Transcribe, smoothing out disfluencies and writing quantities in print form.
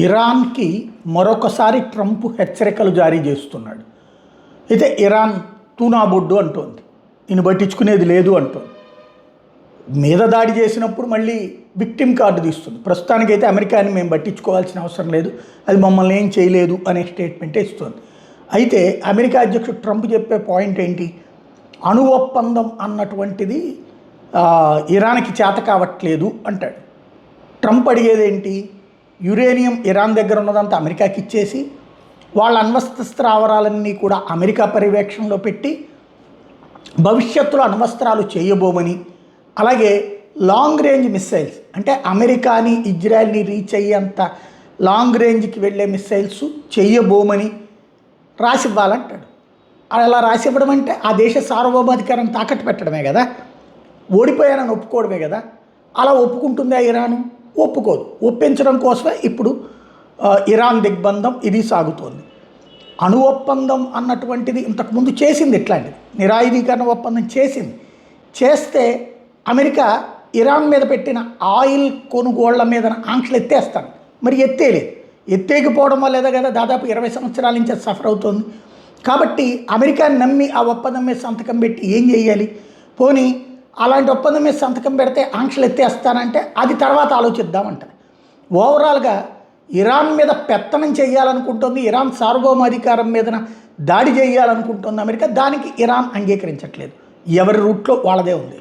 ఇరాన్కి మరొకసారి ట్రంప్ హెచ్చరికలు జారీ చేస్తున్నాడు. అయితే ఇరాన్ తూనాబొడ్డు అంటోంది, ఈయన పట్టించుకునేది లేదు అంటోంది. మీద దాడి చేసినప్పుడు మళ్ళీ విక్టిమ్ కార్డు తీస్తుంది. ప్రస్తుతానికైతే అమెరికాని మేము పట్టించుకోవాల్సిన అవసరం లేదు, అది మమ్మల్ని ఏం చేయలేదు అనే స్టేట్మెంటే ఇస్తుంది. అయితే అమెరికా అధ్యక్షుడు ట్రంప్ చెప్పే పాయింట్ ఏంటి, అణు ఒప్పందం అన్నటువంటిది ఇరాన్కి చేత కావట్లేదు అంటాడు. ట్రంప్ అడిగేది ఏంటి, యురేనియం ఇరాన్ దగ్గర ఉన్నదంతా అమెరికాకి ఇచ్చేసి వాళ్ళ అణ్వస్త్ర స్థావరాలన్నీ కూడా అమెరికా పర్యవేక్షణలో పెట్టి భవిష్యత్తులో అణ్వస్త్రాలు చేయబోమని, అలాగే లాంగ్ రేంజ్ మిస్సైల్స్ అంటే అమెరికాని ఇజ్రాయెల్ని రీచ్ అయ్యేంత లాంగ్ రేంజ్కి వెళ్ళే మిస్సైల్స్ చేయబోమని రాసివ్వాలంటాడు. అలా రాసివ్వడం అంటే ఆ దేశ సార్వభౌమాధికారాన్ని తాకట్టు పెట్టడమే కదా, ఓడిపోయానని ఒప్పుకోవడమే కదా. అలా ఒప్పుకుంటుందా ఇరాను? ఒప్పుకోదు. ఒప్పించడం కోసమే ఇప్పుడు ఇరాన్ దిగ్బంధం ఇది సాగుతోంది. అణు ఒప్పందం అన్నటువంటిది ఇంతకుముందు చేసింది, ఇట్లాంటిది నిరాయుధీకరణ ఒప్పందం చేస్తే అమెరికా ఇరాన్ మీద పెట్టిన ఆయిల్ కొనుగోళ్ల మీద ఆంక్షలు ఎత్తేస్తాను, మరి ఎత్తేలేదు. ఎత్తేకపోవడం వల్ల కదా దాదాపు 20 సంవత్సరాల నుంచి సఫర్ అవుతుంది. కాబట్టి అమెరికాని నమ్మి ఆ ఒప్పందం మీద సంతకం పెట్టి ఏం చేయాలి? పోనీ అలాంటి ఒప్పందం మీద సంతకం పెడితే ఆంక్షలు ఎత్తేస్తానంటే అది తర్వాత ఆలోచిద్దామంటారు. ఓవరాల్గా ఇరాన్ మీద పెత్తనం చేయాలనుకుంటుంది, ఇరాన్ సార్వభౌమాధికారం మీద దాడి చేయాలనుకుంటుంది అమెరికా. దానికి ఇరాన్ అంగీకరించట్లేదు. ఎవరి రూట్లో వాళ్ళదే ఉంది.